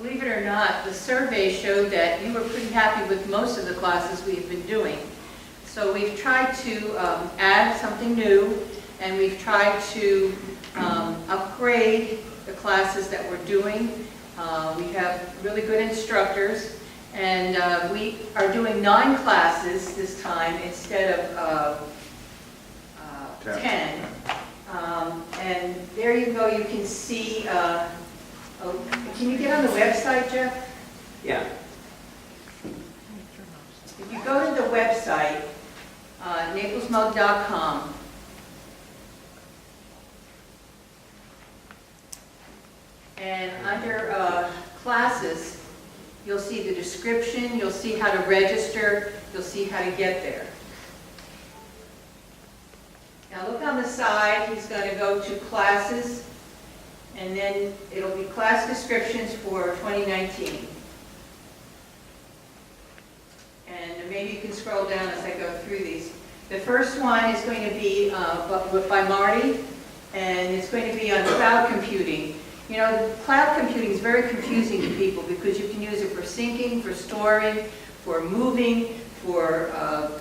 believe it or not, the survey showed that you were pretty happy with most of the classes we've been doing. So we've tried to add something new, and we've tried to upgrade the classes that we're doing. We have really good instructors, and we are doing 9 classes this time instead of 10. And there you go, you can see, can you get on the website, Jeff? Yeah. If you go to the website, naplesmug.com, and under classes, you'll see the description, you'll see how to register, you'll see how to get there. Now look on the side, he's going to go to classes, and then it'll be class descriptions for 2019. And maybe you can scroll down as I go through these. The first one is going to be by Marty, and it's going to be on cloud computing. You know, cloud computing is very confusing to people because you can use it for syncing, for storing, for moving, for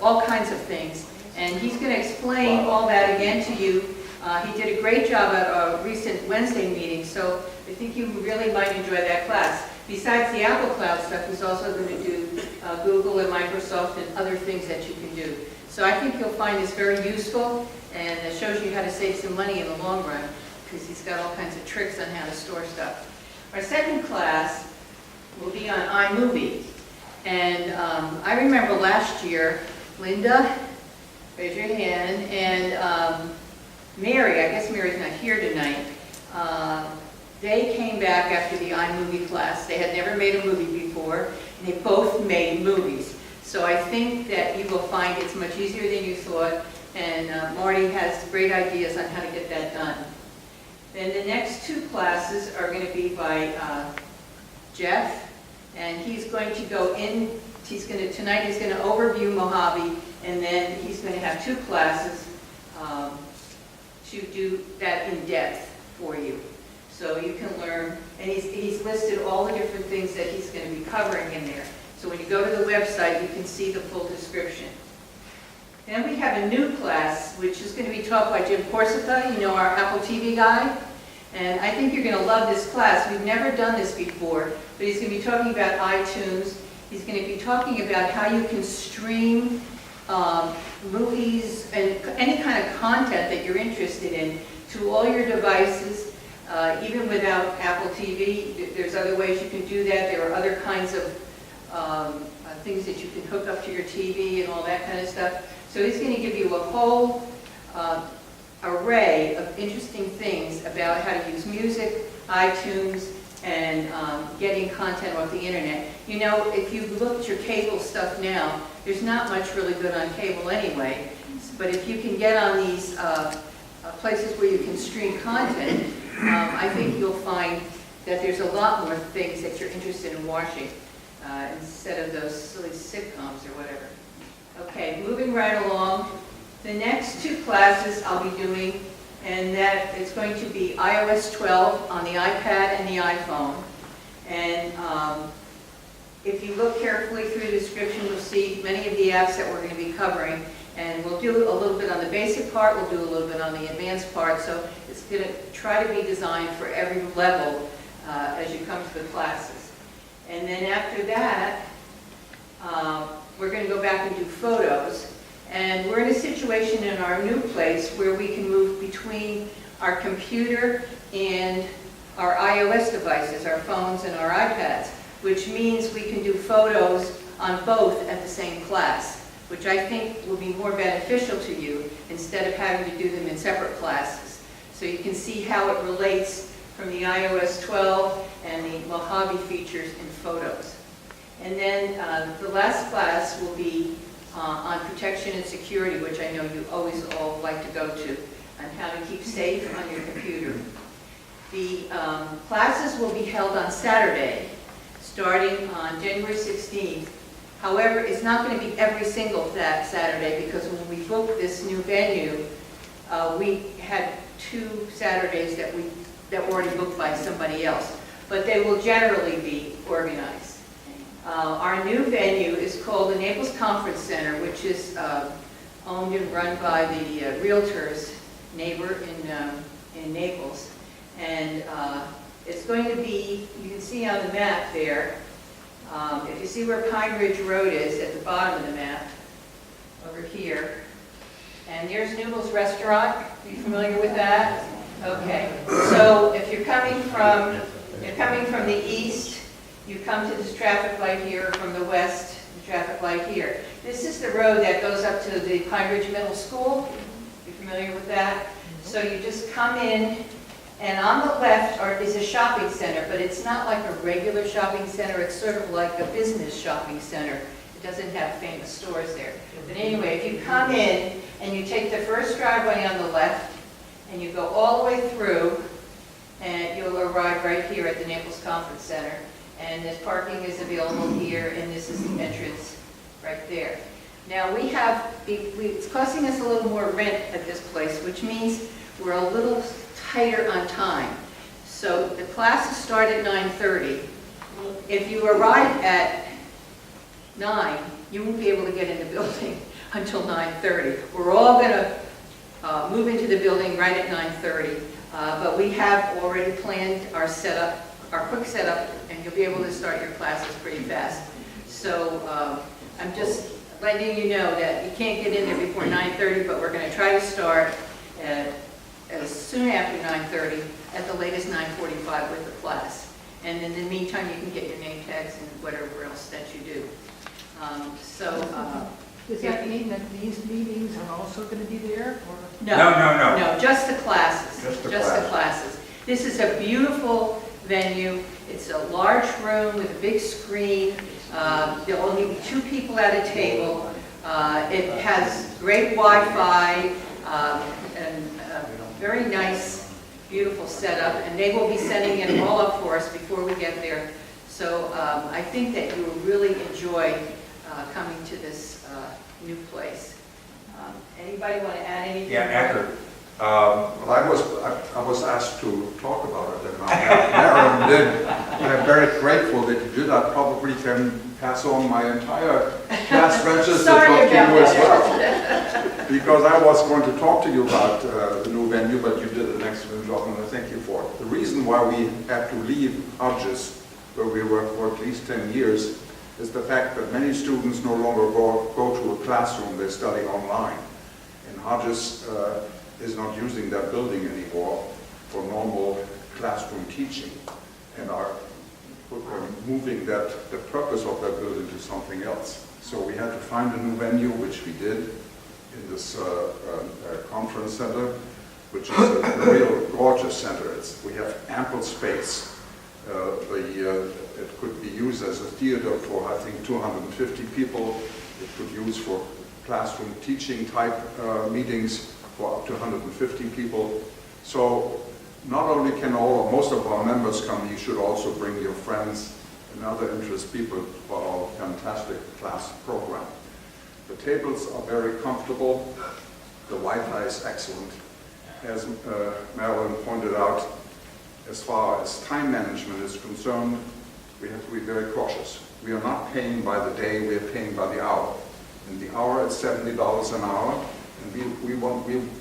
all kinds of things. And he's going to explain all that again to you. He did a great job at a recent Wednesday meeting, so I think you really might enjoy that class. Besides the Apple Cloud stuff, he's also going to do Google and Microsoft and other things that you can do. So I think you'll find this very useful, and it shows you how to save some money in the long run, because he's got all kinds of tricks on how to store stuff. Our second class will be on iMovie. And I remember last year, Linda, raise your hand, and Mary, I guess Mary's not here tonight, they came back after the iMovie class. They had never made a movie before, and they both made movies. So I think that you will find it's much easier than you thought, and Marty has great ideas on how to get that done. Then the next 2 classes are going to be by Jeff, and he's going to go in, tonight he's going to overview Mojave, and then he's going to have 2 classes to do that in depth for you. So you can learn, and he's listed all the different things that he's going to be covering in there. So when you go to the website, you can see the full description. Then we have a new class, which is going to be taught by Jim Corsica, you know, our Apple TV guy. And I think you're going to love this class. We've never done this before, but he's going to be talking about iTunes. He's going to be talking about how you can stream movies and any kind of content that you're interested in to all your devices, even without Apple TV. There's other ways you can do that. There are other kinds of things that you can hook up to your TV and all that kind of stuff. So he's going to give you a whole array of interesting things about how to use music, iTunes, and getting content off the internet. You know, if you look at your cable stuff now, there's not much really good on cable anyway. But if you can get on these places where you can stream content, I think you'll find that there's a lot more things that you're interested in watching instead of those silly sitcoms or whatever. Okay, moving right along. The next 2 classes I'll be doing, and that is going to be iOS 12 on the iPad and the iPhone. And if you look carefully through the description, you'll see many of the apps that we're going to be covering. And we'll do a little bit on the basic part, we'll do a little bit on the advanced part. So it's going to try to be designed for every level as you come to the classes. And then after that, we're going to go back and do photos. And we're in a situation in our new place where we can move between our computer and our iOS devices, our phones and our iPads, which means we can do photos on both at the same class, which I think will be more beneficial to you instead of having to do them in separate classes. So you can see how it relates from the iOS 12 and the Mojave features in photos. And then the last class will be on protection and security, which I know you always all like to go to, and how to keep safe on your computer. The classes will be held on Saturday, starting on January 16th. However, it's not going to be every single Saturday, because when we booked this new venue, we had 2 Saturdays that were already booked by somebody else. But they will generally be organized. Our new venue is called the Naples Conference Center, which is owned and run by the Realtors neighbor in Naples. And it's going to be, you can see on the map there, if you see where Pine Ridge Road is at the bottom of the map, over here, and there's Noodles Restaurant. Are you familiar with that? Okay. So if you're coming from the east, you come to this traffic light here. From the west, the traffic light here. This is the road that goes up to the Pine Ridge Middle School. You familiar with that? So you just come in, and on the left is a shopping center, but it's not like a regular shopping center. It's sort of like a business shopping center. It doesn't have famous stores there. But anyway, if you come in and you take the first driveway on the left, and you go all the way through, and you'll arrive right here at the Naples Conference Center. And this parking is available here, and this is the entrance right there. Now it's costing us a little more rent at this place, which means we're a little tighter on time. So the classes start at 9:30. If you arrive at 9, you won't be able to get in the building until 9:30. We're all going to move into the building right at 9:30, but we have already planned our setup, our quick setup, and you'll be able to start your classes pretty fast. So I'm just letting you know that you can't get in there before 9:30, but we're going to try to start as soon after 9:30, at the latest 9:45 with the class. And in the meantime, you can get your name tags and whatever else that you do. Does that mean that these meetings are also going to be there, or? No, just the classes. Just the classes. This is a beautiful venue. It's a large room with a big screen. There'll only be 2 people at a table. It has great Wi-Fi and very nice, beautiful setup. And they will be sending it all up for us before we get there. So I think that you will really enjoy coming to this new place. Anybody want to add anything? Yeah, Edgar. Well, I was asked to talk about it, and Marilyn did. I'm very grateful that you did. I probably can pass on my entire class register to you as well. Because I was going to talk to you about the new venue, but you did an excellent job, and I thank you for it. The reason why we had to leave Hodges, where we worked for at least 10 years, is the fact that many students no longer go to a classroom, they study online. And Hodges is not using that building anymore for normal classroom teaching, and are moving the purpose of that building to something else. So we had to find a new venue, which we did in this conference center, which is a real gorgeous center. We have ample space. It could be used as a theater for, I think, 250 people. It could use for classroom teaching type meetings for up to 150 people. So not only can most of our members come, you should also bring your friends and other interest people for our fantastic class program. The tables are very comfortable. The Wi-Fi is excellent. As Marilyn pointed out, as far as time management is concerned, we have to be very cautious. We are not paying by the day, we are paying by the hour. And the hour is $70 an hour, and we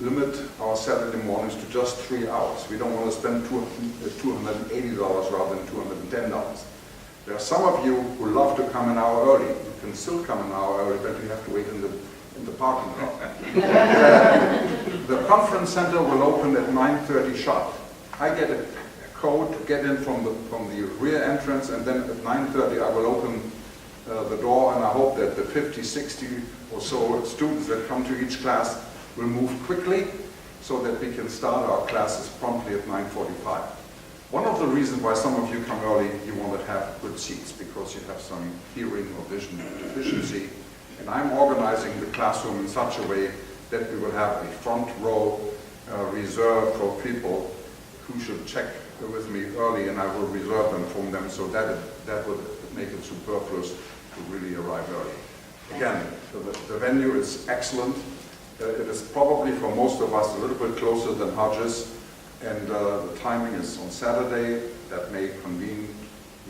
limit our Saturday mornings to just 3 hours. We don't want to spend $280 rather than $210. There are some of you who love to come an hour early. You can still come an hour early, but you have to wait in the parking lot. The conference center will open at 9:30 sharp. I get a code to get in from the rear entrance, and then at 9:30 I will open the door, and I hope that the 50, 60 or so students that come to each class will move quickly so that we can start our classes promptly at 9:45. One of the reasons why some of you come early, you want to have good seats because you have some hearing or vision deficiency. And I'm organizing the classroom in such a way that we will have a front row reserved for people who should check with me early, and I will reserve them from them, so that would make it superfluous to really arrive early. Again, the venue is excellent. It is probably for most of us a little bit closer than Hodges, and the timing is on Saturday. That may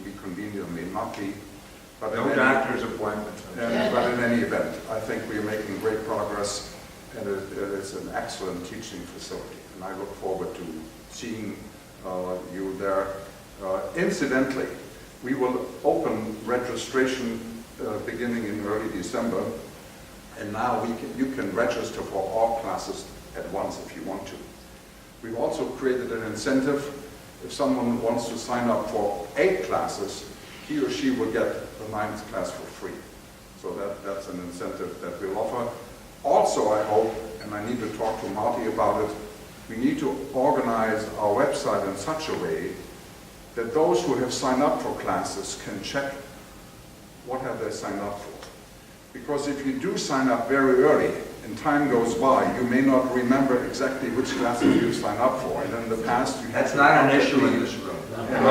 be convenient or may not be. But No doctor's appointments. but in any event, I think we are making great progress, and it's an excellent teaching facility. And I look forward to seeing you there. Incidentally, we will open registration beginning in early December, and now you can register for all classes at once if you want to. We've also created an incentive. If someone wants to sign up for 8 classes, he or she will get the 9th class for free. So that's an incentive that we'll offer. Also, I hope, and I need to talk to Marty about it, we need to organize our website in such a way that those who have signed up for classes can check what have they signed up for. Because if you do sign up very early and time goes by, you may not remember exactly which classes you signed up for. And in the past, you had That's not an issue in this room. And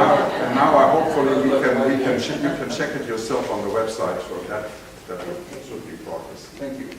now I hopefully you can check it yourself on the website, so that should be progress. Thank you.